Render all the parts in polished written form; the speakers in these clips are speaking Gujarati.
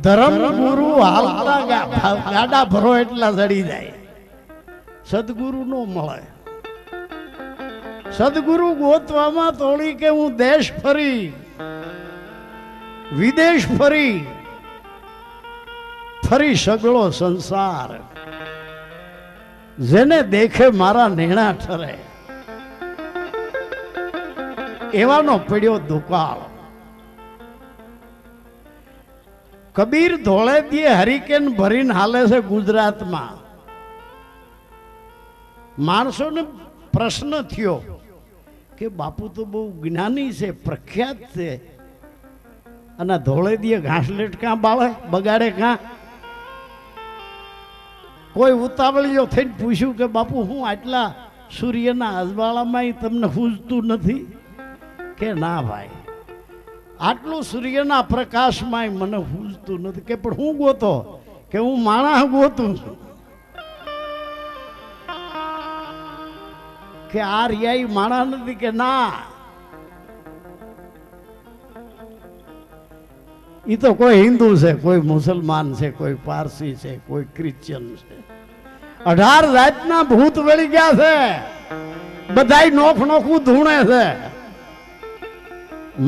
ધર્મ ગુરુ હાલતા ગાડા ભરો એટલા ચડી જાય, સદગુરુ નો મળે. સદગુરુ ગોતવામાં તોડી કે હું દેશ ફરી વિદેશ ફરી સગળો સંસાર, જેને દેખે મારા નેણા ઠરે, એવાનો પડ્યો દુકાળ. કબીર ધોળે દીએ હરિકેન ભરીને હાલે છે ગુજરાતમાં. માણસોને પ્રશ્ન થયો કે બાપુ તો બહુ જ્ઞાની છે, પ્રખ્યાત છે, અને ધોળે દીએ ઘાસલેટ કાં બાળે બગાડે કાં? કોઈ ઉતાવળીઓ થઈને પૂછ્યું કે બાપુ હું આટલા સૂર્યના અજવાળામાં તમને પૂજતું નથી? કે ના ભાઈ, આટલું સૂર્યના પ્રકાશમાં મને પૂજતું નથી. કે પણ હું ગોતો? કે હું માણસ ગોતું છું. કે આ રિયાઈ માણસ નથી? કે ના, એ તો કોઈ હિન્દુ છે, કોઈ મુસલમાન છે, કોઈ પારસી છે, કોઈ ક્રિશ્ચિયન છે. 18 જાતના ભૂત વળી ગયા છે, બધાય નોખ નોખું ધૂણે છે.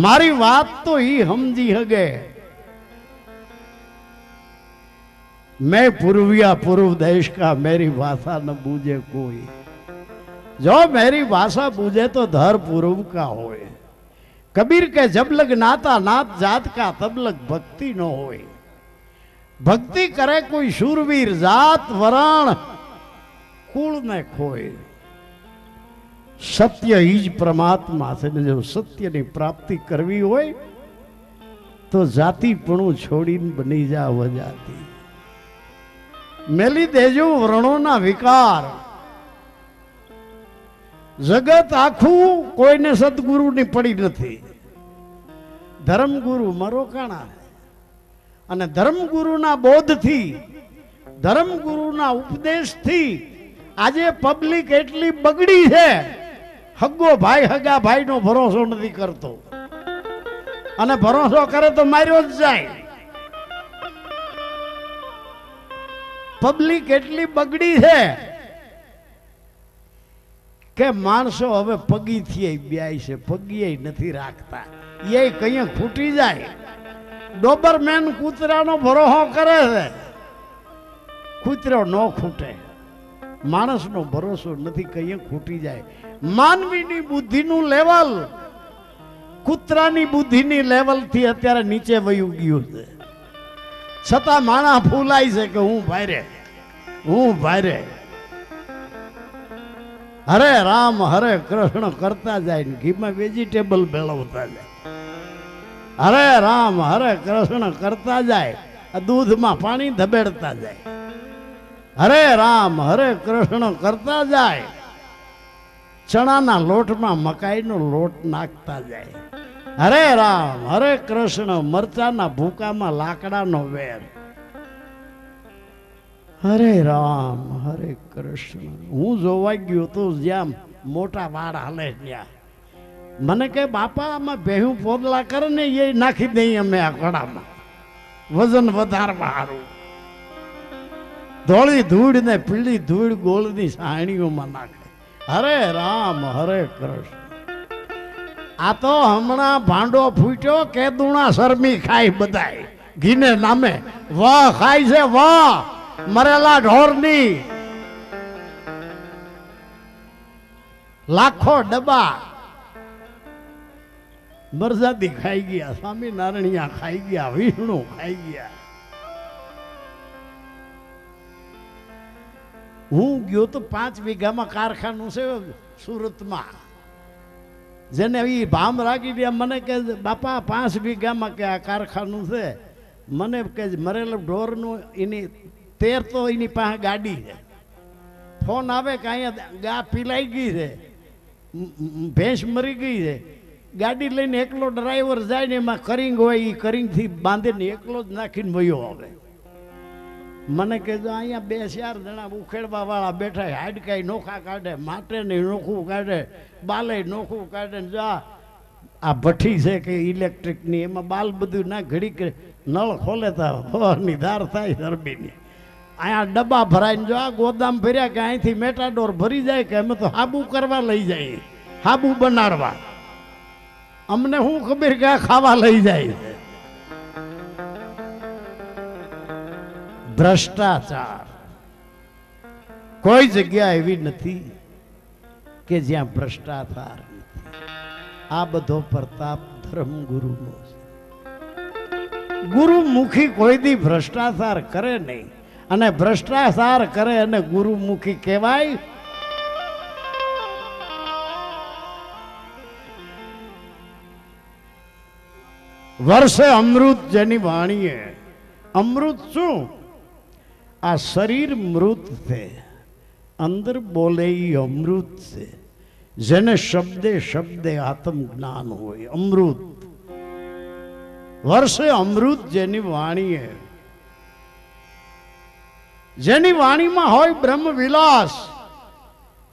મારી વાત તો ઈ સમજી હગે. मैं पूर्विया पूर्व देश का, मेरी भाषा न बूझे कोई. जो मेरी भाषा बूझे तो धर पूर्व का होए. कबीर के जब लग नाता नात जात का, तब लग भक्ति न होए. भक्ति करे कोई शूरवीर, जात वरण कुल ने खोए. सत्य ही ज परमात्मा से. जो सत्य ની પ્રાપ્તિ કરવી હોય તો જાતિપણું છોડીને બની જા વજાતી. મેલી દેજો વર્ણોના વિકાર. જગત આખું કોઈને સદગુરુની પડી નથી. ધર્મગુરુ મરોકાણા, અને ધર્મગુરુના બોધથી, ધર્મગુરુના ઉપદેશથી આજે પબ્લિક એટલી બગડી છે. હગ્ગો ભાઈ હગા ભાઈનો ભરોસો નથી કરતો, અને ભરોસો કરે તો માર્યો જ જાય. પબ્લિક એટલી બગડી છે કે માણસો હવે પગીથી બ્યાય છે, પગી નથી રાખતા. એ કઈ ખૂટી જાય. ડોબરમેન કૂતરાનો ભરોસો કરે છે, કૂતરો ન ખૂટે. માણસનો ભરોસો નથી, કઈ ખૂટી જાય. માનવીની બુદ્ધિનું લેવલ કૂતરાની બુદ્ધિની લેવલથી અત્યારે નીચે વયું ગયું છે. છતાં માણા ફૂલાય છે કે હું ભારે, હું ભારે. હરે રામ હરે કૃષ્ણ કરતા જાય ને ઘીમાં વેજીટેબલ ભેળવતા જાય. હરે રામ હરે કૃષ્ણ કરતા જાય, દૂધમાં પાણી ધબેડતા જાય. હરે રામ હરે કૃષ્ણ કરતા જાય, ચણાના લોટમાં મકાઈનો લોટ નાખતા જાય. હરે રામ હરે કૃષ્ણ મરચાના ભૂકામાં લાકડાનો વેર. હરે રામ હરે કૃષ્ણ. હું જોવા ગયો તો જ્યાં મોટા વાળ હાલે ત્યાં મને કે બાપા આમાં ભેહું પોદલા કરે ને એ નાખી દઈએ અમે આ કડામાં, વજન વધારવા સારું. ધોળી ધૂળ ને પીળી ધૂળ ગોળની સાણીઓમાં નાખે. હરે રામ હરે કૃષ્ણ. આ તો હમણાં ભાંડો ફૂટ્યો કે દુણા શરમી ખાય બધાય ઘીને નામે. વાહ ખાય છે, વાહ મરેલા ઢોરની લાખો ડબ્બા. મરજાદી ખાઈ ગયા, સ્વામિનારાયણ ખાઈ ગયા, વિષ્ણુ ખાઈ ગયા. હું ગયો તો 5 વીઘામાં કારખાનું છે સુરતમાં, જેને એ ભામ રાખી દે. મને કે બાપા 5 વીઘામાં કે આ કારખાનું છે. મને કે મરેલા ઢોરનું એની 13 તો એની પાસે ગાડી છે. ફોન આવે કે અહીંયા ગા પીલાઈ ગઈ છે, ભેંસ મરી ગઈ છે. ગાડી લઈને એકલો ડ્રાઈવર જાય ને એમાં કરિંગ હોય, એ કરિંગથી બાંધીને એકલો જ નાખીને વયો આવે. મને કહેજો અહીંયા 2-4 જણા ઉખેડવા વાળા બેઠા, હાડકાઈ નોખા કાઢે, માટે ને નોખું કાઢે, બાલે નોખું કાઢે ને જા આ ભઠ્ઠી છે કે ઇલેક્ટ્રિકની, એમાં બાલ બધું ના ઘડીક નળ ખોલે તો હવાની ધાર થાય શરબીની. અહીંયા ડબ્બા ભરાઈને જો આ ગોદામ ભર્યા કે અહીંથી મેટાડોર ભરી જાય કે અમે તો હાબુ કરવા લઈ જાય, હાબુ બનાડવા. અમને શું ખબર કે આ ખાવા લઈ જાય. ભ્રષ્ટાચાર કોઈ જગ્યા એવી નથી કે જ્યાં ભ્રષ્ટાચાર નથી. આ બધો પ્રતાપ ધર્મગુરુનો છે. ગુરુમુખી કોઈ દી ભ્રષ્ટાચાર કરે નહીં, અને ભ્રષ્ટાચાર કરે અને ગુરુમુખી કહેવાય. વર્ષે અમૃત જેની વાણીએ. અમૃત શું? આ શરીર મૃત છે, અંદર બોલે એ અમૃત છે. જેને શબ્દે શબ્દે આત્મ જ્ઞાન હોય અમૃત. વર્ષે અમૃત જેની વાણીએ, જેની વાણીમાં હોય બ્રહ્મ વિલાસ,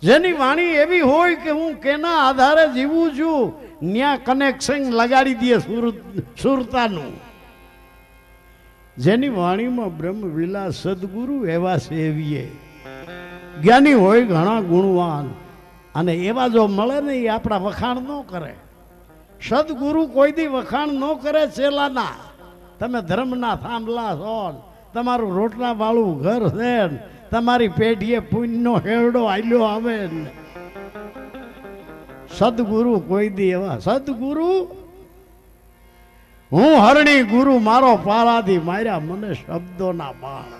જેની વાણી એવી હોય કે હું કેના આધારે જીવું છું, ન્યા કનેક્શન લગાડી દે સુરતાનું. જેની વાણીમાં બ્રહ્મ વિલાસ સદગુરુ એવા સેવીએ. જ્ઞાની હોય ઘણા ગુણવાન, અને એવા જો મળે ને એ આપણા વખાણ ન કરે. સદગુરુ કોઈ દી વખાણ ન કરે ચેલાના. તમે ધર્મના થાંભલા છો, તમારું રોટલા વાળું ઘર છે, તમારી પેઢીએ પુણ્યનો હેરડો આલ્યો આવે. સદગુરુ કોઈ દી એવા. સદગુરુ હું હરણી ગુરુ મારો પારાથી માર્યા મને શબ્દોના બાણ.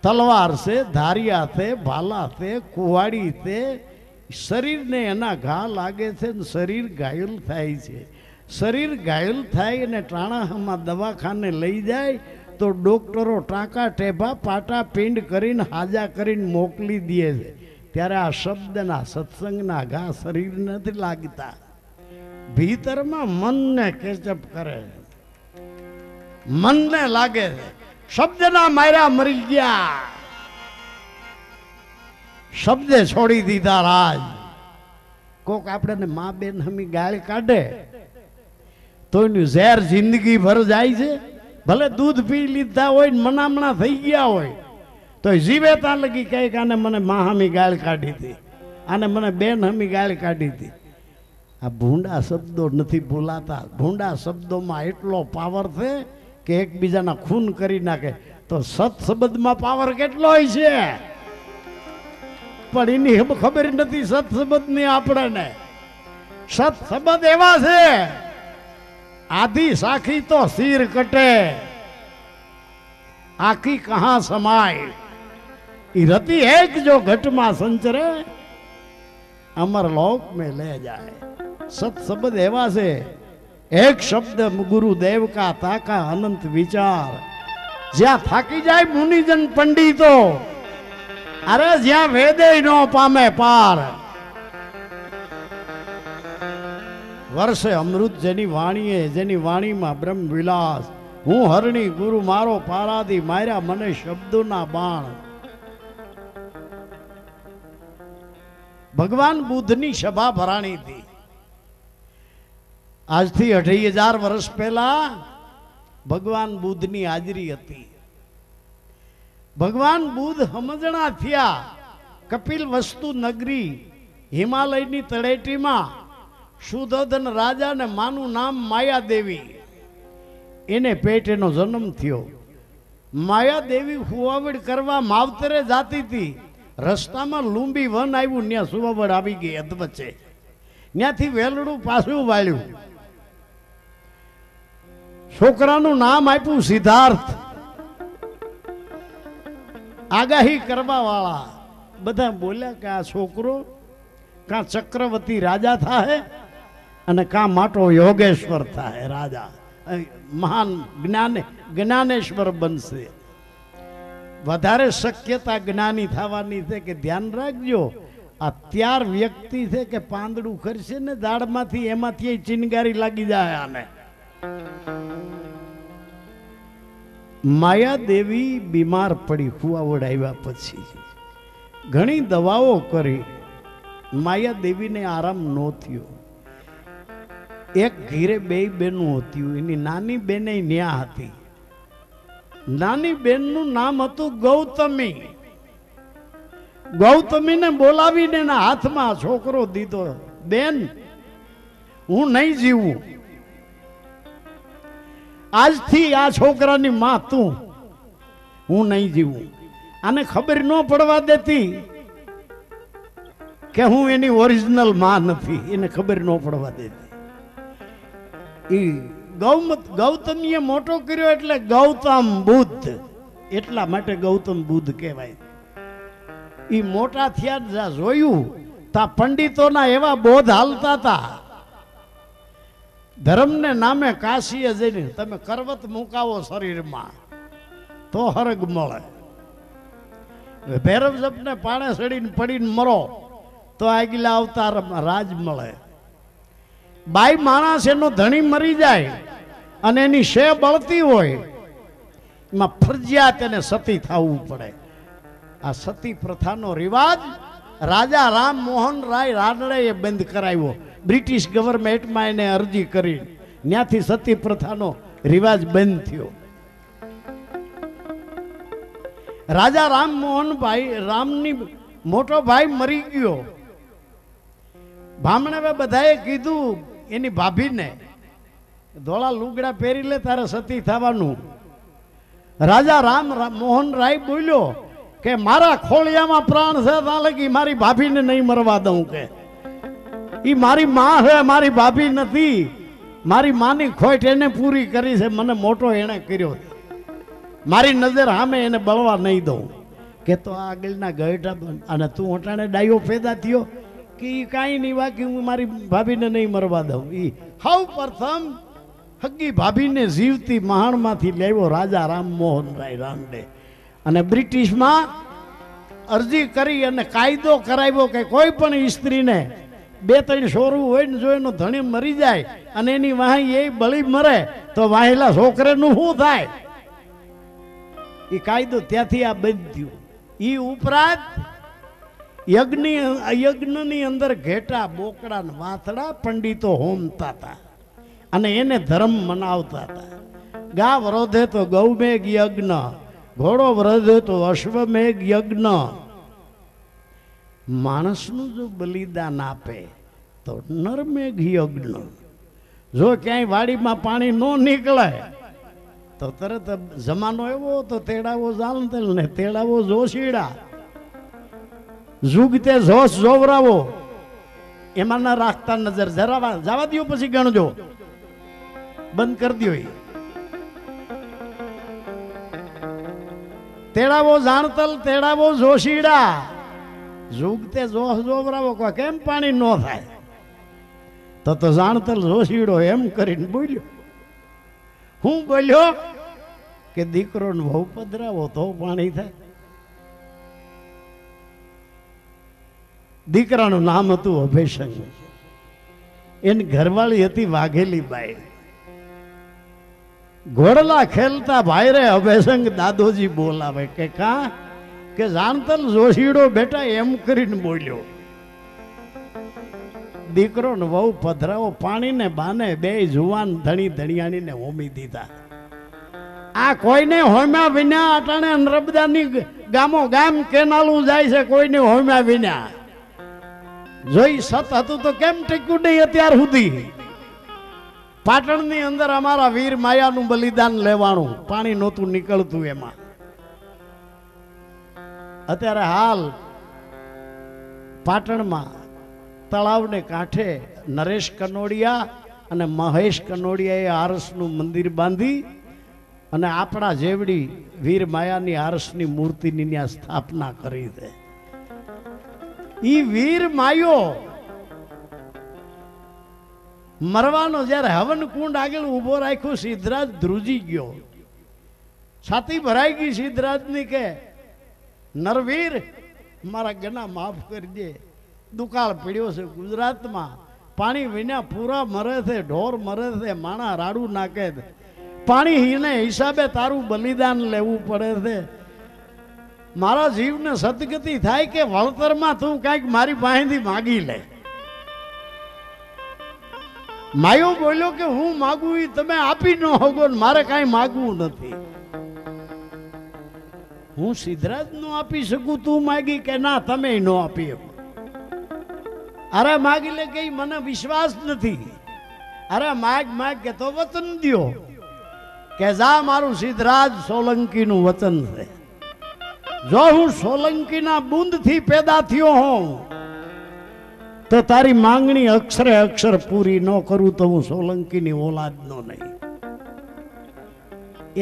તલવાર છે, ધારિયા છે, ભાલા છે, કુવાડી છે. શરીરને એના ઘા લાગે છે ને શરીર ઘાયલ થાય છે. શરીર ઘાયલ થાય અને ટાણામાં દવાખાને લઈ જાય તો ડોક્ટરો ટાંકા ટેભા પાટા પિંડ કરીને હાજા કરીને મોકલી દે છે. ત્યારે આ શબ્દના સત્સંગના ઘા શરીર નથી લાગતા, ભીતરમાં મનને કેચઅપ કરે, મનને લાગે છે. શબ્દના માર્યા મરી ગયા, શબ્દે છોડી દીધા રાજ. કોક આપણે મા બેન હમી ગાળ કાઢે તો એનું ઝેર જિંદગી ભર જાય છે. ભલે દૂધ પી લીધા હોય ને મનામણા થઈ ગયા હોય તો જીવે ત્યાં લગી કઈક આને મને મા હમી ગાળ કાઢી હતી, આને મને બેન હમી ગાળ કાઢી હતી. આ ભૂંડા શબ્દો નથી ભૂલાતા. ભૂંડા શબ્દોમાં એટલો પાવર છે કે એકબીજાના ખૂન કરી નાખે. તો સત્સંબંધમાં પાવર કેટલો હોય છે, પણ એની ખબર નથી સત્સંબંધની. આપણને સત્સંબંધ એવા છે, આધી સાખી તો સિર કટે, આખી કહા સમાય. ઈ રતિ એક જો ઘટમાં સંચરે, અમર લોક में ले जाए. સત્સંબંધ એવા છે. એક શબ્દ ગુરુદેવ કા તાકા અનંત વિચાર. જ્યાં થાકી જાય મુનિજન પંડિતો, અરે જ્યાં વેદે નો પામે પાર. વર્ષે અમૃત જેની વાણીએ, જેની વાણીમાં બ્રહ્મ વિલાસ. હું હરણી ગુરુ મારો પારાદી માર્યા મને શબ્દોના બાણ. ભગવાન બુદ્ધની સભા ભરાણી હતી આજથી 28,000 વર્ષ પહેલા. ભગવાન બુદ્ધની હાજરી હતી. ભગવાન બુદ્ધ સમજણા થયા. કપિલ વસ્તુ નગરી હિમાલયની તળેટીમાં સુધોધન રાજા ને માનું નામ માયાદેવી, એને પેટ એનો જન્મ થયો. માયાદેવી હુવાવડ કરવા માવતરે જાતી હતી. રસ્તામાં લુંબી વન આવ્યું, ત્યાં સુવાવડ આવી ગઈ અધવચ્ચે. ત્યાંથી વેલડું પાછું વાળ્યું. છોકરાનું નામ આપ્યું સિદ્ધાર્થ. આગાહી કરવા વાળા બધા બોલ્યા કે આ છોકરો કાં ચક્રવર્તી રાજા થાય અને કાં માટો યોગેશ્વર થાય રાજા, મહાન જ્ઞાનેશ્વર બનશે. વધારે શક્યતા જ્ઞાની થવાની છે કે ધ્યાન રાખજો. આ ત્યાર વ્યક્તિ છે કે પાંદડું કરશે ને દાળમાંથી, એમાંથી ચિનગારી લાગી જાય આને. માયાદેવી બીમાર પડી. હુવાવડ આવ્યા પછી ઘણી દવાઓ કરી, માયા દેવીને આરામ ન થયો. એક ઘીરે બે બેનું હતું. એની નાની બેને ન્યા હતી. નાની બેનનું નામ હતું ગૌતમી. ગૌતમીને બોલાવીને એના હાથમાં છોકરો દીધો. બેન, હું નહીં જીવું. આજથી આ છોકરાની માં તું. હું નહીં જીવું. આને ખબર ન પડવા દેતી કે હું એની ઓરિજિનલ માં નથી. એને ખબર ન પડવા દેતી. ગૌતમીએ મોટો કર્યો એટલે ગૌતમ બુદ્ધ. એટલા માટે ગૌતમ બુદ્ધ કહેવાય. એ મોટા થયા જ્યાં જોયું ત્યાં પંડિતોના એવા બોધ હાલતા હતા. ધર્મને નામે કાશીએ જઈને તમે કરવત મુકાવો શરીરમાં તો હરગ મળે. ભૈરવ જપને પાણે સડીને પડીને મરો તો આગલા અવતારમાં રાજ મળે. બાઈ માણસ એનો ધણી મરી જાય અને એની શે બળતી હોય એમાં ફરજિયાત એને સતી થવું પડે. આ સતી પ્રથાનો રિવાજ રાજા રામ મોહન રાય રાનડેએ બંધ કરાવ્યો. બ્રિટિશ ગવર્મેન્ટમાં એને અરજી કરી, ત્યાંથી સતી પ્રથાનો રિવાજ બંધ થયો. રાજા રામ મોહનભાઈ રામની મોટો ભાઈ મરી ગયો. બ્રાહ્મણે બધાએ કીધું એની ભાભીને, ધોળા લુગડા પહેરી લે, તારે સતી થવાનું. રાજા રામ મોહન રાય બોલ્યો કે મારા ખોળિયામાં પ્રાણ છે ત્યાં લગી મારી ભાભીને નહીં મરવા દઉં. કે ઈ મારી માં છે, મારી ભાભી નથી. મારી માની ખોટ એને પૂરી કરી છે. મને મોટો એને કર્યો. મારી નજર સામે એને બળવા નહીં દઉં. કે તો આગળના ગયટા અને તું ઓટાણે ડાયો પેદા થયો કે કાંઈ નહીં બાકી હું મારી ભાભીને નહીં મરવા દઉં. એ સૌ પ્રથમ હગી ભાભીને જીવતી મહાણમાંથી લેવો રાજા રામ મોહન રાય રાનડે. અને બ્રિટિશમાં અરજી કરી અને કાયદો કરાવ્યો કે કોઈ પણ સ્ત્રીને 2-3 છોરું હોય ને જો એનો ધણી મરી જાય અને એની વાહી એ બળી મરે તો વાહેલા છોકરાનું શું થાય? એ કાયદો ત્યાંથી આ બંધ થયું. એ ઉપરાંત યજ્ઞની અંદર ઘેટા બોકડા ને વાથડા પંડિતો હોમતા હતા અને એને ધર્મ મનાવતા હતા. ગા વરોધે તો ગૌમેઘ યજ્ઞ, ઘોડો વરોધે તો અશ્વમેઘ યજ્ઞ. માણસનું જો બલિદાન આપે તો નરમેઘ યજ્ઞ. જો ક્યાંય વાડીમાં પાણી ન નીકળે તો તરત જમાનો એવો તો તેડાવો જાલંતલ ને તેડાવો જોશીડા. જુગતે જોશ જોવરાવો. એમાં ના રાખતા નજર. જવા દો પછી ગણજો. બંધ કરી દો. તેડાવો જાણતલ તેડાવો જોશીડા. જુગતે જોશ જોવરાવો. કેમ પાણી ન થાય? તો જાણતલ જોશીડો એમ કરીને બોલ્યો. હું બોલ્યો કે દીકરો ને બહુ પધરાવો તો પાણી થાય. દીકરાનું નામ હતું અભયસંગ. એની ઘરવાળી હતી વાઘેલી બાઈ. ઘોડલા ખેલતા ભાઈ રે અભયસંગ દાદોજી બોલાવે કે કા કે જાણતલ જોશીડો બેટા એમ કરીને બોલ્યો. દીકરો ને બહુ પધરાવો પાણી ને બાને બે જુવાન ધણી ધણિયાણીને હોમી દીધા. આ કોઈને હોમ્યા વિના અટાણે નર્મદાની ગામો ગામ કેનાલું જાય છે. કોઈને હોમ્યા વિના જોઈ સત હતું તો કેમ ટેક્યું નહીં અત્યાર સુધી? પાટણની અંદર અમારા વીર માયાનું બલિદાન લેવાનું. પાણી નહોતું નીકળતું એમાં. અત્યારે હાલ પાટણમાં તળાવને કાંઠે નરેશ કનોડિયા અને મહેશ કનોડિયાએ આરસનું મંદિર બાંધી અને આપણા જેવડી વીર માયાની આરસની મૂર્તિની ત્યાં સ્થાપના કરી છે. ઈ વીર માયો મરવાનો જ્યારે હવન કુંડ આગળ ઉભો રાખ્યો, સિદ્ધરાજ ધ્રુજી ગયો. છાતી ભરાઈ ગઈ સિદ્ધરાજની કે નરવીર મારા ગના માફ કરજે. દુકાળ પડ્યો છે ગુજરાતમાં. પાણી વિના પૂરા મરે છે, ઢોર મરે છે, માણા રાડું નાખે છે. પાણી હિસાબે તારું બલિદાન લેવું પડે છે. મારા જીવને સદગતિ થાય કે વળતરમાં તું કાંઈક મારી પાસેથી માગી લે. માયો બોલ્યો કે હું માગું એ તમે આપી ન હોગો, મારે કાંઈ માગવું નથી. હું સિદ્ધરાજ નો આપી શકું, તું માગી કે ના તમે ન આપી શકો. અરે માગી લે કે મને વિશ્વાસ નથી. અરે માગ કે તો વચન દ્યો કે જા મારું સિદ્ધરાજ સોલંકી નું વચન છે, જો હું સોલંકી ના બુંદ થી પેદા થયો હોઉં તો તારી માંગણી અક્ષરે અક્ષર પૂરી ન કરું તો હું સોલંકી ની ઓલાદ નો નહીં.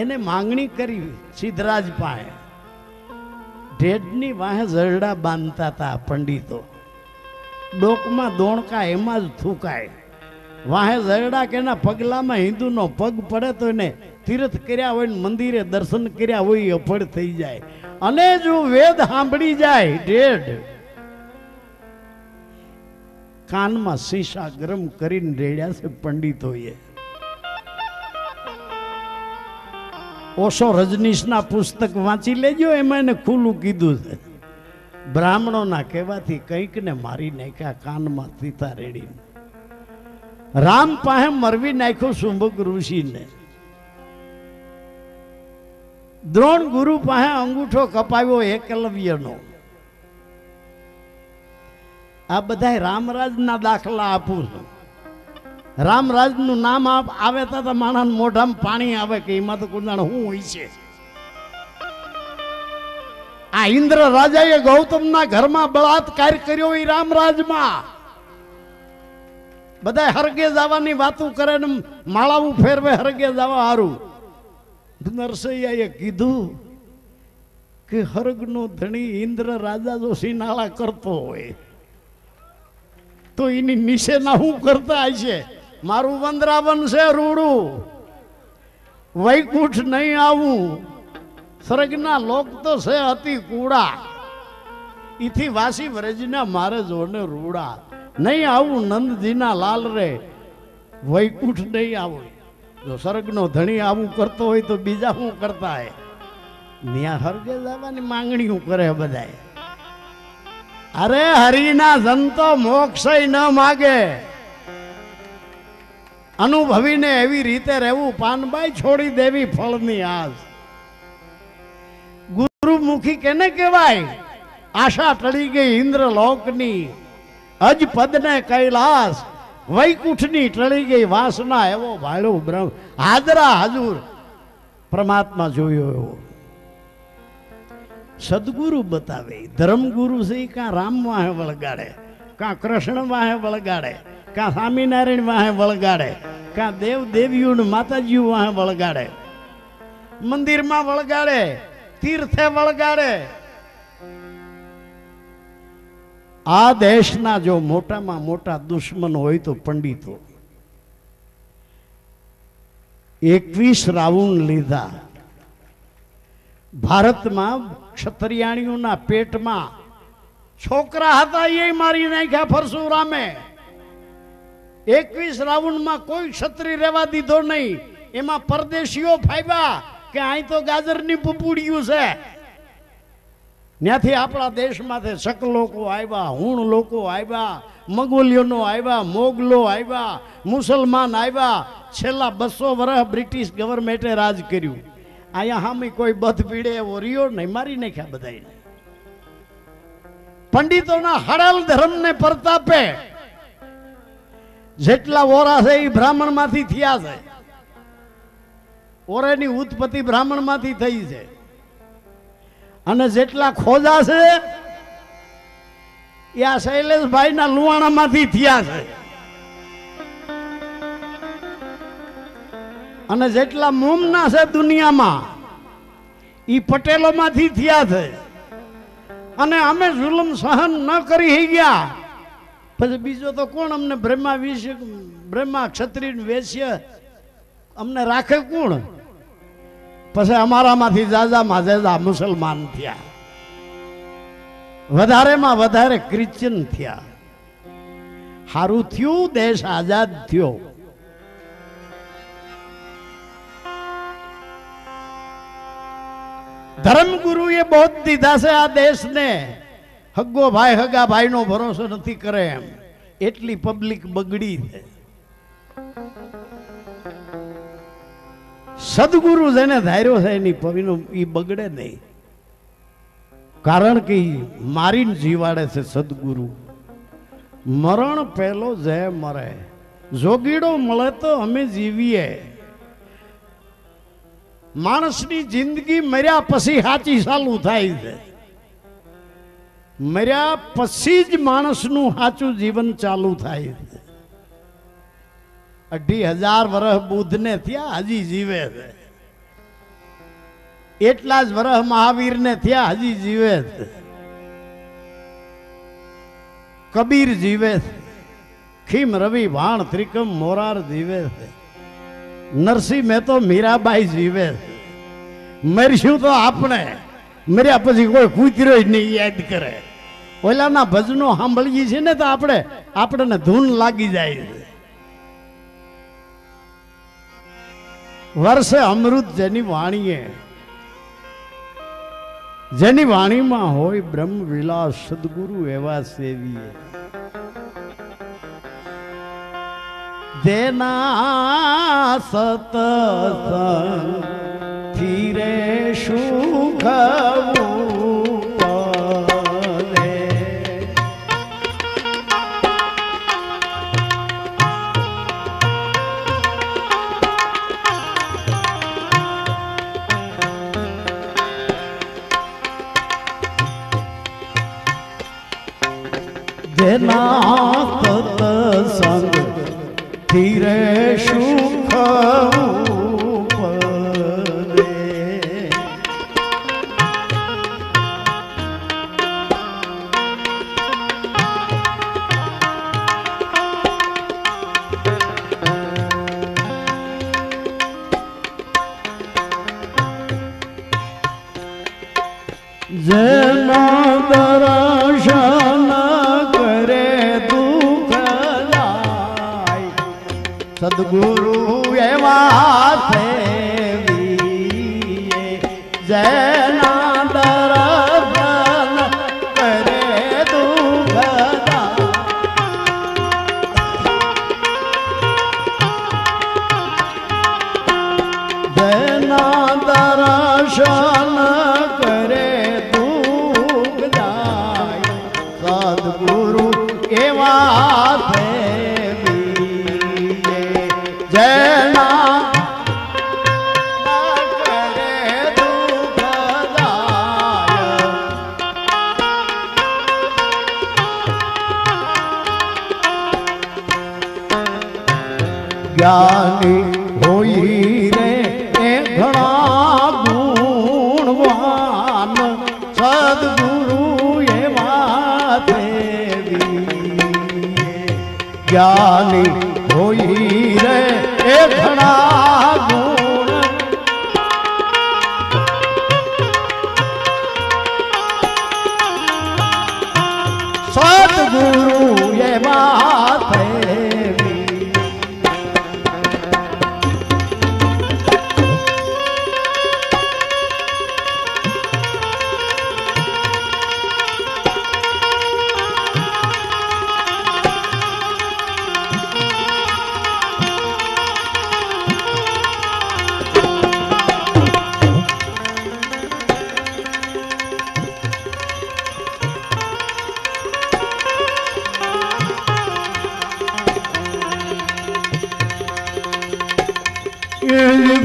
એને માંગણી કરી સિદ્ધરાજ પાસે. ઢેડની વાહે ઝરડા બાંધતા હતા પંડિતો, ડોકમાં દોણકા એમાં જ થૂકાય. વાહે ઝરડા કે એના પગલામાં હિન્દુનો પગ પડે તો એને તીર્થ કર્યા હોય ને મંદિરે દર્શન કર્યા હોય એ અફળ થઈ જાય. અને જો વેદ સાંભળી જાય ઢેડ, કાનમાં શીશા ગરમ કરીને રેડ્યા છે પંડિતોએ. ઓશો રજનીશના પુસ્તક વાંચી લેજો, એમાં એને ખુલ્લું કીધું છે. બ્રાહ્મણોના કહેવાથી કંઈક ને મારી નાખ્યા કાનમાં સીતા રેડી. રામ પાસે મરવી નાખ્યો શુંભક ઋષિને. દ્રોણ ગુરુ પાસે અંગૂઠો કપાવ્યો એકલવ્યનો. આ બધા રામરાજના દાખલા આપું છું. રામરાજનું નામ આવે તો માણસ મોઢામાં પાણી આવે કે એમાં તો કુંજાણ શું હોય છે. આ ઇન્દ્ર રાજાએ ગૌતમના ઘરમાં બળાત્કાર કર્યો એ રામરાજમાં. બધા હરગે જવાની વાતો કરે ને માળાવું ફેરવે હરગે જવા હારું. નરસૈયાએ કીધું કે હરગનો ધણી ઇન્દ્ર રાજા જો સિનાળા કરતો હોય તો એની નીચે ના હું કરતા હશે. મારું વંદરાવન છે રૂડું, વૈકુંઠ નહીં આવું. સ્વર્ગના લોક તો છે અતિ કુડા, ઈથી વાસી વ્રજના મારે જોને રૂડા. નહીં આવું નંદજીના લાલ રે, વૈકુંઠ નહીં આવું. જો સ્વર્ગનો ધણી આવું કરતો હોય તો બીજા શું કરતા હે? ત્યાં હરગે જવાની માંગણીઓ કરે બધાય. અરે હરિના સંતો મોક્ષ ન માગે. અનુભવીને એવી રીતે રહેવું, પાનબાઈ છોડી દેવી ફળની આસ. ગુરુમુખી કેને કહેવાય? આશા ટળી ગઈ ઇન્દ્રલોકની, અજ પદને કૈલાસ, વૈકુંઠની ટળી ગઈ વાસના. એવો ભાળો બ્રહ્મ હાજરા હજુર પરમાત્મા જોયો એવો. સદગુરુ બતાવે. ધર્મગુરુ છે કાં રામ વાહે વળગાડે, કાં કૃષ્ણ વાહે વળગાડે, કાં સ્વામિનારાયણ વાહે વળગાડે, કાં દેવ દેવીઓ માતાજીઓ વાહે વળગાડે, મંદિરમાં વળગાડે, તીર્થે વળગાડે. આ દેશના જો મોટામાં મોટા દુશ્મન હોય તો પંડિતો. 21 રાઉન્ડ લીધા. ભારતમાં ક્ષત્રિયાણીઓના પેટમાં છોકરા હતા એ મારી નાખ્યા પરશુરામે. 21 રાઉન્ડમાં કોઈ ક્ષત્રિય રહેવા દીધો નહીં. એમાં પરદેશીઓ ફાવ્યા કે અહીં તો ગાજરની પુપુડિયું છે. ત્યાંથી આપણા દેશમાંથી શક લોકો આવ્યા, હુણ લોકો આવ્યા, મંગોલિયનો આવ્યા, મોગલો આવ્યા, મુસલમાન આવ્યા. છેલ્લા 200 વર્ષ બ્રિટિશ ગવર્મેન્ટે રાજ કર્યું. અહીંયા હામી કોઈ બધ પીડે એવો રહ્યો નહીં, મારી નાખ્યા બધાને. પંડિતોના હળલ ધર્મને પ્રતાપે જેટલા ઓરા છે એ બ્રાહ્મણ માંથી થયા છે. ઓરેની ઉત્પત્તિ બ્રાહ્મણ માંથી થઈ છે. અને જેટલા ખોજા છે એ આ શૈલેષભાઈ ના લુવાણા માંથી થયા છે. અને જેટલા મોમના છે દુનિયામાં એ પટેલો માંથી થયા છે. અને અમે જુલમ સહન ન કરી ગયા પછી બીજો તો કોણ અમને બ્રહ્મા વિશે, બ્રહ્મા ક્ષત્રિય વેશ્ય અમને રાખે કોણ? પછી અમારામાંથી જાજામાં જાજા મુસલમાન થયા, વધારેમાં વધારે ક્રિશ્ચિયન થયા. સારું થયું દેશ આઝાદ થયો. ધર્મગુરુએ બોધ દીધા છે આ દેશને, હગ્ગો ભાઈ હગા ભાઈનો ભરોસો નથી કરે એમ, એટલી પબ્લિક બગડી છે. સદગુરુ જેને ધાર્યો છે એની પવિનો એ બગડે નહીં, કારણ કે મારીને જીવાડે છે સદગુરુ. મરણ પહેલો જે મરે, જોગીડો મળે તો અમે જીવીએ. માણસની જિંદગી મર્યા પછી સાચી ચાલુ થાય છે, મર્યા પછી જ માણસનું સાચું જીવન ચાલુ થાય છે. 2,500 વર્ષ બુદ્ધને થયા હજી જીવે છે, એટલા જ વર્ષ મહાવીરને થયા હજી જીવે છે, કબીર જીવે છે, ખીમ રવિ ભાણ ત્રિકમ મોરાર જીવે છે, નરસિંહ મહેતો મીરાબાઈ જીવે છે. મરશું તો આપણે, મર્યા પછી કોઈ કૂતરો જ નહીં યાદ કરે. ઓલાના ભજનો સાંભળીએ છીએ ને તો આપણને ધૂન લાગી જાય છે. વર્ષે અમૃત જેની વાણીએ, જેની વાણીમાં હોય બ્રહ્મ વિલાસ સદગુરુ એવા સેવીએ. જેના સતસંગ ધીરે સુખ જેના સતસંગ ધીરે સુખ ઉપરે. જેના દર્શન કરે દુઃખ જાય, સદગુરુ એવા સેવીએ. જેના દર્શન કરે દુઃખ જાય, જેના દર્શન કરે દુઃખ જાય, સદગુરુ એવા સેવીએ. જેના કરે દુઃખ જાય, જ્ઞાની હોઈ રે એ ઘણા ગુણવાન, સદગુરુ એવા સેવીએ. જ્ઞાની હોઈ રે એ ઘણા ગુણ, સદગુરુ એવા સેવીએ.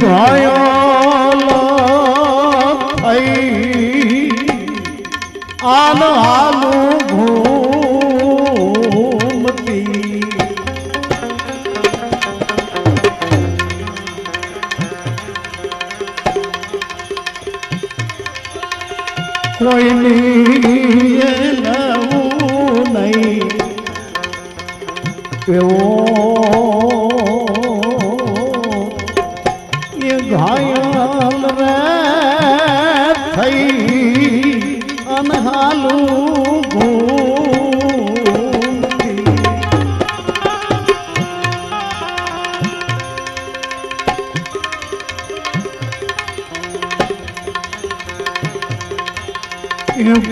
ઘાયલ થઈ આન હાલું ઘૂમતી, કોઈની નવું નહીં એવો ઘાયલ રે થઈ અનહાલું ઘૂમતી.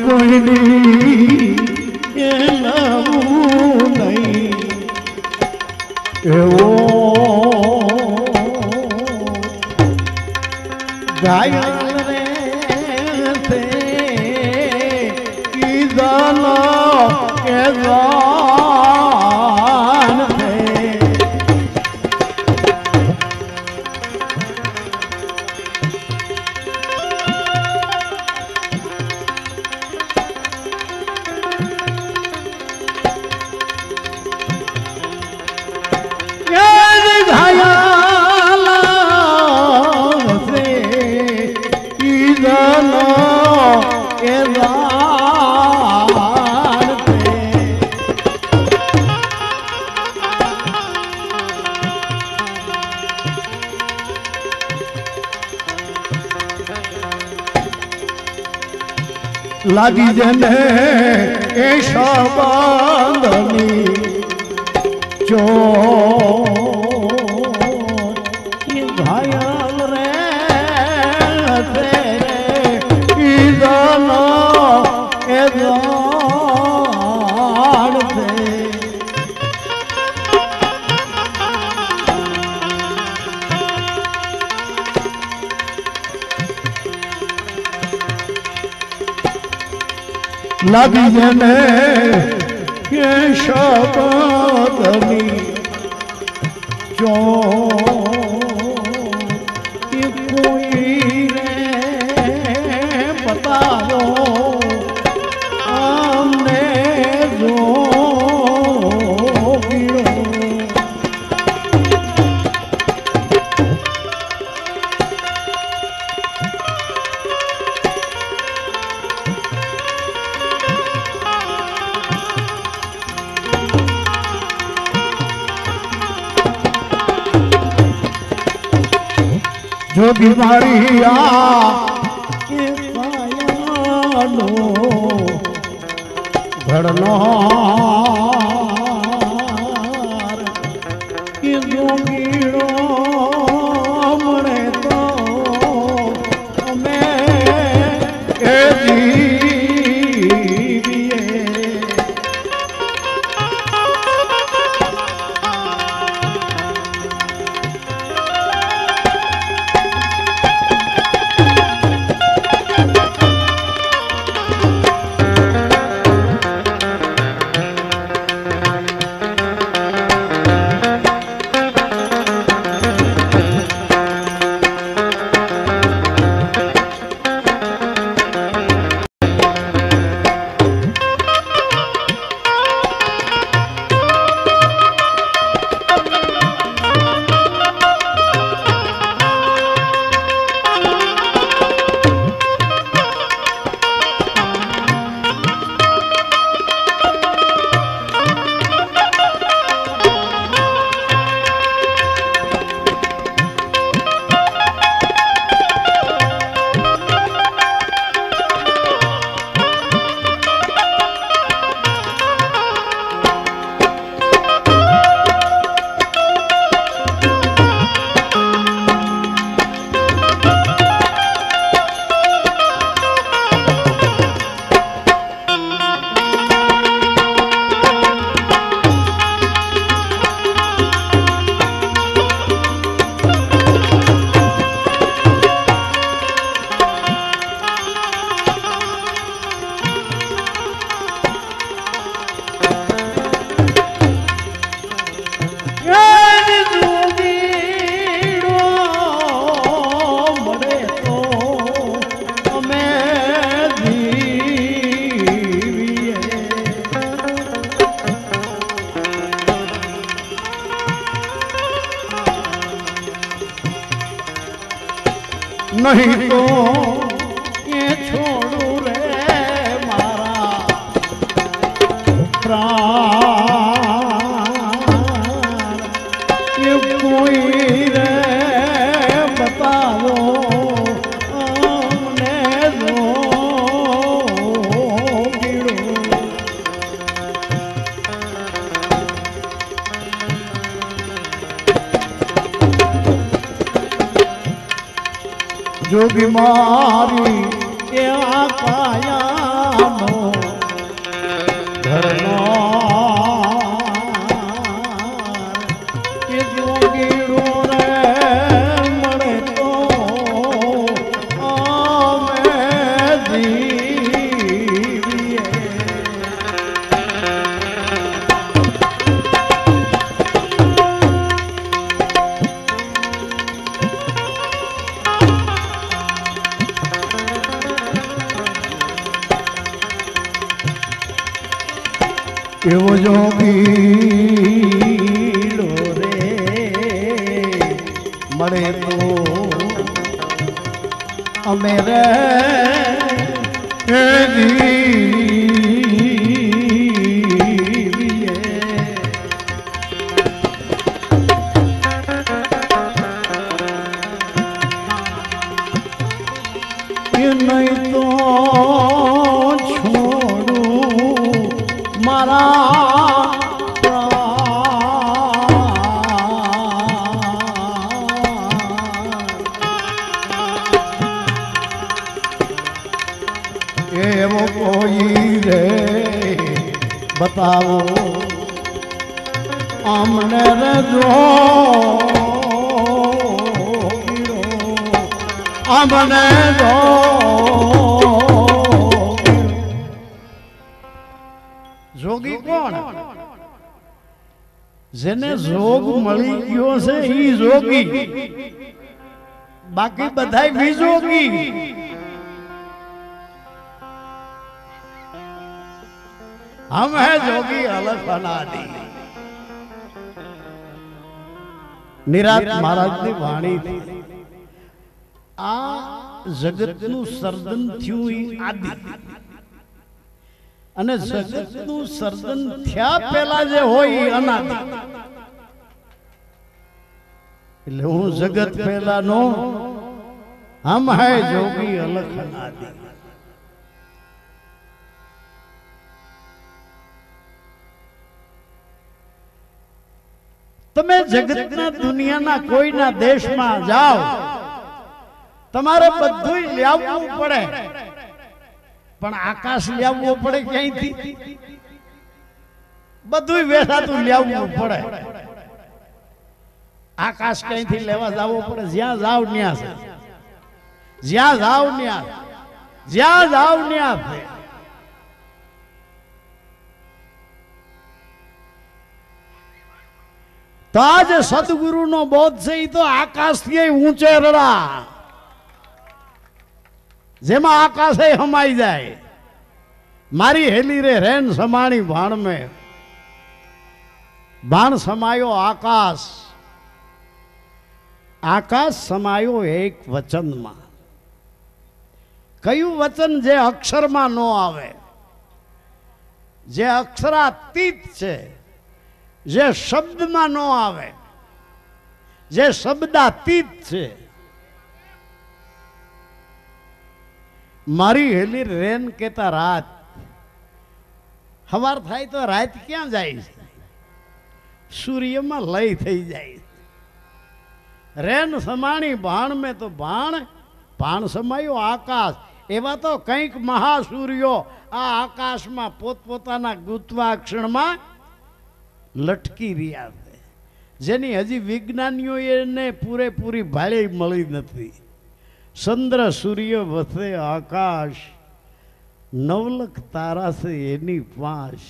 કોઈની એ નવું નહીં એવો ઘાયલ રે તે કીધનો કે જાન છે લાગી જને એ શબાંધની જો ઘાયલ રે ઈદનો એ જાણ છે લાગી જને કે શબ્દની જો કોઈ રે બતાવો અમને જો जो बीमारी के पायानो घड़नार के जोगीड़ो मरे तो हमें ए जीविए नहीं तो ये छोड़ू रे मारा प्राण ये कोई रे बताओ हमने दो जो बीमारी क्या पाया અમે રે નહીં તો છોડું મારા એવો કોઈ રે બતાવો અમને રજો અમને જો જોગી કોણ? જેને જોગ મળી ગયો છે ઈ જોગી, બાકી બધાય વિજોગી. हम है जोगी अलग अनादि. निरात महाराज ની વાણી થી આ જગતનું સર્જન થયું ઈ આદિ, અને જગતનું સર્જન થયા પહેલા જે હોય ઈ અનાદિ. એટલે હું જગત પહેલા નો, हम है जोगी अलग अनादि. તમે જગતના દુનિયાના કોઈના દેશમાં જાઓ, તમારે બધું લાવવું પડે, પણ આકાશ લાવવો પડે ક્યાંયથી? બધું વેસાતું લાવવું પડે. આકાશ ક્યાંયથી લેવા જવો પડે? જ્યાં જાવ ત્યાં છે, જ્યાં જાવ ત્યાં, જ્યાં જાવ ત્યાં છે. તો આજે સદગુરુ નો બોધ છે એ તો આકાશ થી ઊંચે રડા, જેમાં આકાશે હમાઈ જાય. મારી હેલી રે રેન સમાણી ભાણ મેં, ભાણ સમાયો આકાશ. આકાશ સમાયો એક વચનમાં. કયું વચન? જે અક્ષરમાં ન આવે, જે અક્ષરાતીત છે, જે શબ્દમાં ન આવે, જે શબ્દાતીત છે. મારી હેલી રેન કેતા રાત. હવાર થાય તો રાત ક્યાં જાય છે? સૂર્યમાં લય થઈ જાય. રેન સમાણી ભાણ મેં તો ભાણ, ભાણ સમાયો આકાશ. એવા તો કંઈક મહાસૂર્યો આ આકાશમાં પોતપોતાના ગુરુત્વાકર્ષણમાં લટકી રહ્યા છે, જેની હજી વિજ્ઞાનીઓ એને પૂરેપૂરી ભાળે મળી નથી. ચંદ્ર સૂર્ય વસે આકાશ, નવલખ તારા છે એની પાશ.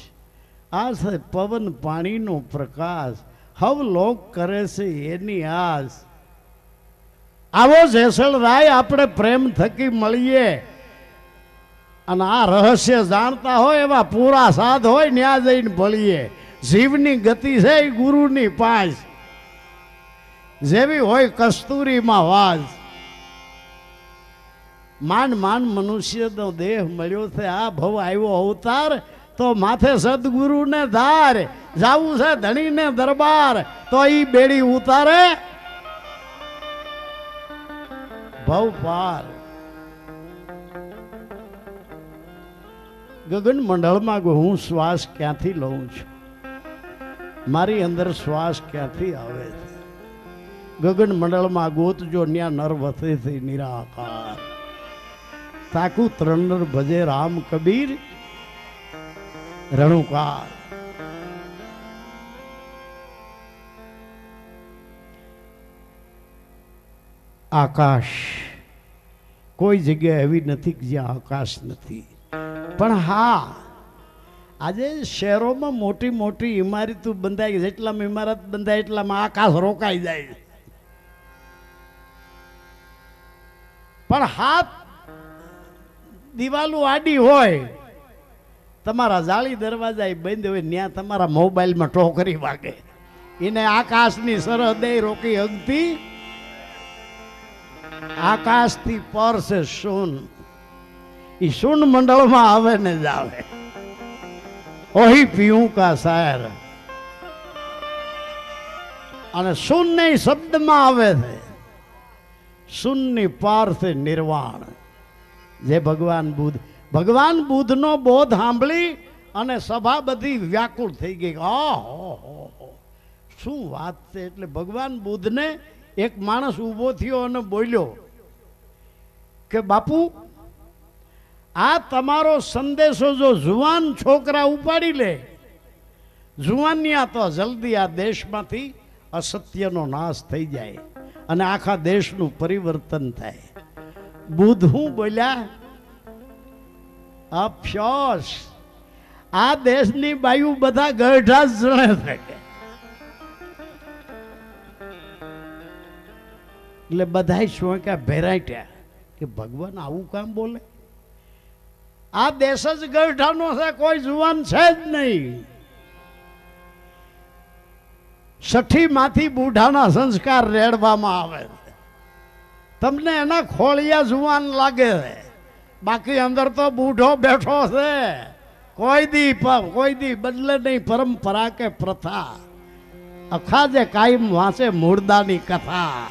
આ છે પવન પાણીનો પ્રકાશ, હવ લોક કરે છે એની આસ. આવો જેસલ રાય આપણે પ્રેમ થકી મળીએ, અને આ રહસ્ય જાણતા હોય એવા પૂરા સાધ હોય ન્યા જઈને ભળીએ. જીવની ગતિ છે એ ગુરુની પાસ, જેવી હોય કસ્તુરીમાં વાસ. માંડ માંડ મનુષ્યનો દેહ મળ્યો છે, આ ભવ આવ્યો અવતાર, તો માથે સદગુરુને ધાર. જાવું છે ધણીને દરબાર, તો ઈ બેડી ઉતારે ભવ પાર. ગગન મંડળમાં હું શ્વાસ ક્યાંથી લઉં છું? મારી અંદર શ્વાસ ક્યાંથી આવે છે? ગગન મંડળમાં ગોતજો ન્યા નર વસે છે નિરાકાર. તાકુ ત્રણર ભજે રામ કબીર રણુકાર. આકાશ કોઈ જગ્યા એવી નથી કે જ્યાં આકાશ નથી. પણ હા, આજે શહેરોમાં મોટી મોટી ઇમારતો બંધાય, જેટલામાં ઇમારત બંધાય એટલામાં આકાશ રોકાઈ જાય. પણ હાથ દિવાલો આડી હોય, તમારા જાળી દરવાજા બંધ હોય, ત્યાં તમારા મોબાઈલમાં ટોકરી વાગે. એને આકાશની સરહદે રોકી હગતી આકાશથી પર છે શૂન, ઈ શૂન મંડળમાં આવે ને જ આવે. ઓહી પીવું કા શાયર, અને શૂન્ય શબ્દમાં આવે છે. શૂન્ય પાર છે નિર્વાણ. જે ભગવાન બુદ્ધનો બોધ સાંભળી અને સભા બધી વ્યાકુળ થઈ ગઈ. ઓહો, શું વાત છે. એટલે ભગવાન બુદ્ધને એક માણસ ઊભો થયો અને બોલ્યો કે બાપુ, આ તમારો સંદેશો જો જુવાન છોકરા ઉપાડી લે, જુવાનિયા તો જલ્દી આ દેશમાંથી અસત્યનો નાશ થઈ જાય અને આખા દેશનું પરિવર્તન થાય. બુદ્ધ હું બોલ્યા, અફસોસ, આ દેશની બાયુ બધા ગઢા જ જણે છે. એટલે બધા શોંક્યા, ભેરાટ્યા કે ભગવાન આવું કામ બોલે. આ દેશ જ ગઢાનો છે, કોઈ જુવાન છે જ નહીં. છઠ્ઠી માંથી બુઢાના સંસ્કાર રેડવામાં આવે છે. તમને એના ખોળિયા જુવાન લાગે છે, બાકી અંદર તો બુઢો બેઠો છે. કોઈ દી બદલે નહીં પરંપરા કે પ્રથા. અખાજે કાયમ વાંચે મૂળદાની કથા.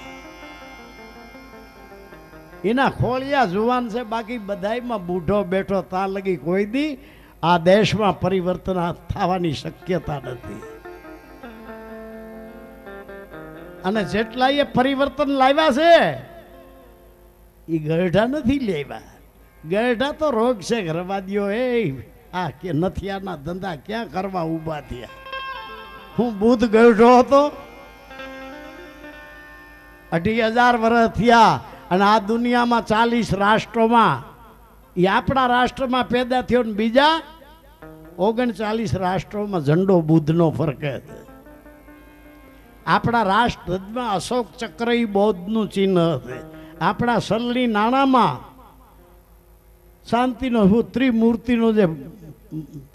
એના ખોળિયા જુવાન છે, બાકી બધાયમાં બુઢો બેઠો. ત્યાં લગી કોઈ દી આ દેશમાં પરિવર્તન થવાની શક્યતા નથી. અને જેટલા એ પરિવર્તન લાવ્યા છે એ ગઢા નથી લેવા. ગઢા તો રોગ છે, ઘરવાદીઓ. આ કે નથી, આના ધંધા ક્યાં કરવા ઊભા થયા. હું બુદ્ધ ગઢો હતો, 2,500 વર્ષ થયા. અને આ દુનિયામાં 40 રાષ્ટ્રોમાં, એ આપણા રાષ્ટ્રમાં પેદા થયો ને બીજા 39 રાષ્ટ્રોમાં ઝંડો બુદ્ધનો ફરકે છે. આપણા રાષ્ટ્રમાં અશોક ચક્ર એ બૌદ્ધનું ચિહ્ન છે. આપણા સલની નાણામાં શાંતિનો ત્રિમૂર્તિનો જે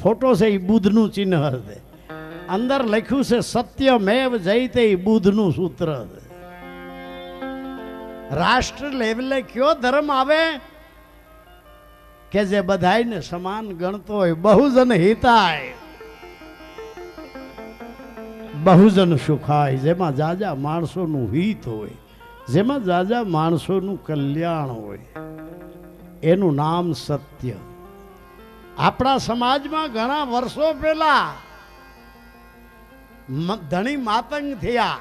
ફોટો છે એ બુદ્ધનું ચિહ્ન છે. અંદર લખ્યું છે સત્યમેવ જયતે, એ બુદ્ધનું સૂત્ર છે. રાષ્ટ્ર લેવલે કયો ધર્મ આવે કે જે બધાયને સમાન ગણતો હોય. બહુજન હિતાય બહુજન સુખાય, જેમાં જાજા માણસોનું હિત હોય, જેમાં જાજા માણસોનું કલ્યાણ હોય, એનું નામ સત્ય. આપણા સમાજમાં ઘણા વર્ષો પહેલા ધણી માતંગ થયા,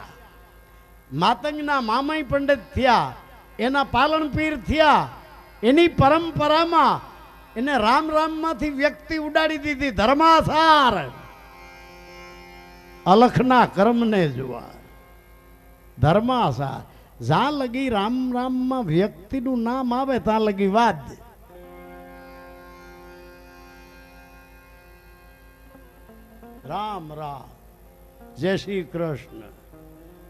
માતંગના મામય પંડિત થયા, એના પાલનપીર થયા. એની પરંપરામાં એને રામ રામમાંથી વ્યક્તિ ઉડાડી દીધી. ધર્માસાર અલખના કર્મને જોવા. ધર્માસાર જ્યાં લગી રામ રામમાં વ્યક્તિનું નામ આવે ત્યાં લગી વાત. રામ રામ, જય શ્રી કૃષ્ણ,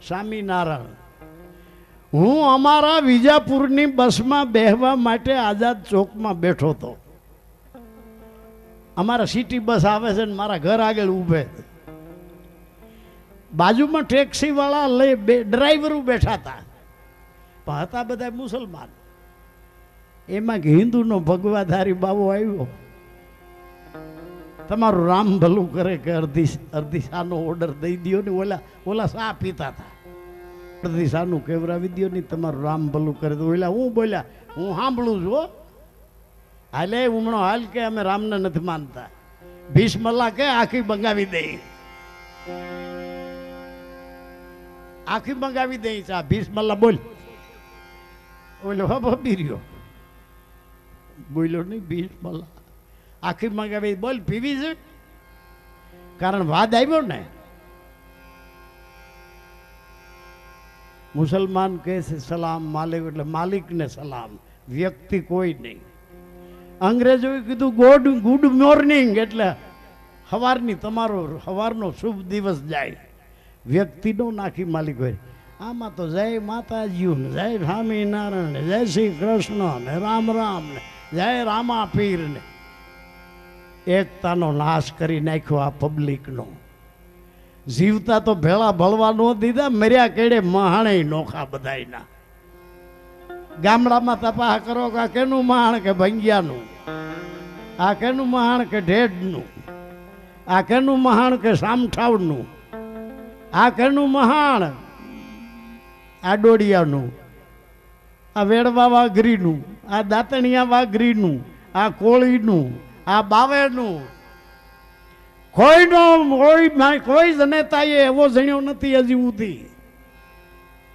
સ્વામિનારાયણ. હું અમારા વિજાપુરની બસમાં બેહવા માટે આઝાદ ચોકમાં બેઠો હતો. અમારા સિટી બસ આવે છે ને મારા ઘર આગળ ઊભે. બાજુમાં ટેક્સી વાળા લઈ ડ્રાઈવરો બેઠા હતા, પણ હતા બધા મુસલમાન. એમાં હિન્દુનો ભગવાધારી બાબો આવ્યો, તમારું રામ ભલું કરે કે અડધી શાનો ઓર્ડર દઈ દો ને. ઓલા શા પીતા હતા, અડધી શાનું કેવરાવી દો ને, તમારું રામ ભલું કરે. તો ઓલા હું બોલ્યા, હું સાંભળું છું, હાલે ઉમણો હાલ કે અમે રામને નથી માનતા. ભીષ્મલા કે આખી મંગાવી દઈ, આખી મંગાવી દઈ ચા. ભીષ્મલા બોલ. ઓલો હબી રહ્યો, બોલ્યો નહીં. ભીષ્મલા આખી મંગાવી, બોલ પીવી છે, કારણ વાદ આવ્યો ને. મુસલમાન કહે છે સલામ માલિક, એટલે માલિકને સલામ, વ્યક્તિ કોઈ નહીં. અંગ્રેજોએ કીધું ગુડ મોર્નિંગ, એટલે સવારની તમારો સવારનો શુભ દિવસ જાય. વ્યક્તિનો નાખી માલિક હોય. આમાં તો જય માતાજી ને, જય સ્વામિનારાયણ ને, જય શ્રી કૃષ્ણ ને, રામ રામ ને, જય રામા પીર ને. એકતાનો નાશ કરી નાખ્યો આ પબ્લિકનો. જીવતા તો ભેળા ભળવા ન દીધા, મર્યા કેડે મહાણે નોખા બધાયના. ગામડામાં તપાસ કરો કે આ કેનું મહાણ કે ભંગિયાનું, આ કેનું મહાણ કે ઢેઢનું, આ કેનું મહાણ કે સામઠાવનું, આ કેનું મહાણ આ ડોડિયાનું, આ વેડવા વાઘરીનું, આ દાંતણિયા વાઘરીનું, આ કોળીનું, આ બાવેનું. કોઈ જનેતાએ એવો જણ્યો નથી હજી સુધી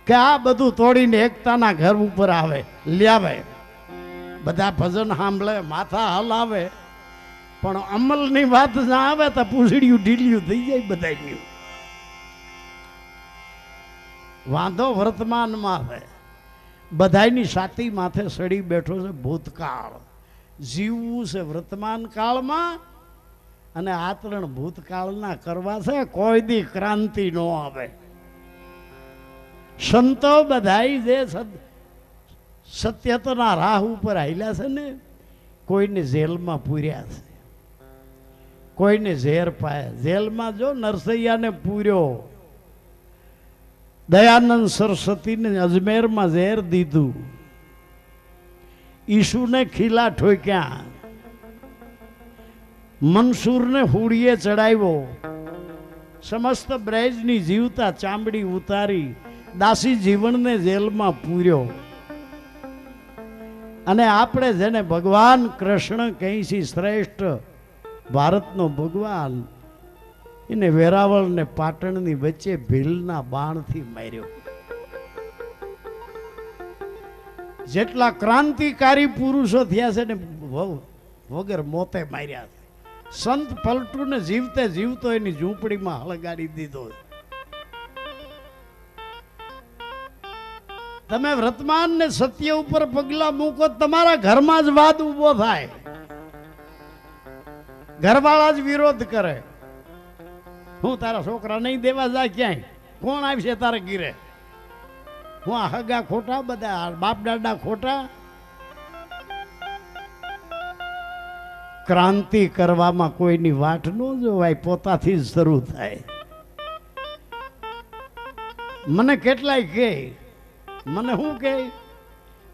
કે આ બધું તોડીને એકતાના ઘર ઉપર આવે લ્યાવે. બધા ભજન સાંભળે, માથા હલાવે, પણ અમલની વાત ના આવે તો પૂછડ્યું ઢીલિયું થઈ જાય બધાની. વાંધો વર્તમાનમાં છે. બધાની છાતી માથે સડી બેઠો છે ભૂતકાળ. જીવવું છે વર્તમાન કાળમાં અને આચરણ ભૂતકાળના કરવા છે. કોઈ દી ક્રાંતિ ન આવે. સંતો બધાય જે સત્યતાના રાહ ઉપર હાલ્યા છે ને, કોઈને જેલમાં પૂર્યા છે, કોઈને ઝેર પાયા. જેલમાં જો નરસૈયાને પૂર્યો, દયાનંદ સરસ્વતીને અજમેરમાં ઝેર દીધું, ઈશુને ખીલા ઠોક્યા, મનસૂરને હુડીએ ચડાવ્યો, સમસ્ત બ્રેજની જીવતા ચામડી ઉતારી, દાસી જીવનને જેલમાં પૂર્યો. અને આપણે જેને ભગવાન કૃષ્ણ કહી છીએ શ્રેષ્ઠ ભારતનો ભગવાન, એને વેરાવળ ને પાટણની વચ્ચે ભીલના બાણથી માર્યો. જેટલા ક્રાંતિકારી પુરુષો થયા છે ને વગર મોતે માર્યા છે. સંત પલટું ને જીવતે જીવતો એની ઝૂંપડીમાં હળગાડી દીધો. તમે વર્તમાન ને સત્ય ઉપર પગલા મૂકો, તમારા ઘરમાં જ વાદ ઉભો થાય, ઘરવાળા જ વિરોધ કરે. હું તારા છોકરા નહીં દેવા જાય ક્યાંય, કોણ આવશે તારા ગીરે? હું આ હગા ખોટા, બધા બાપ દાદા ખોટા. ક્રાંતિ કરવામાં કોઈની વાટ ન જોવાય, પોતાથી જ શરૂ થાય. મને કેટલાય કે, મને શું કે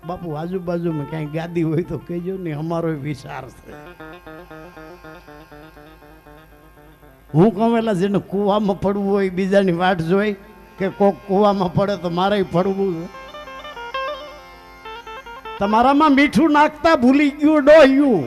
બાપુ આજુબાજુમાં ક્યાંય ગાદી હોય તો કહેજો ને, અમારો વિચાર છે. હું કહું એલા જેને કૂવામાં પડવું હોય બીજાની વાટ જોઈ કે કોક કૂવામાં પડે તો મારે પડવું છે. તમારામાં મીઠું નાખતા ભૂલી ગયું ડોહ્યું.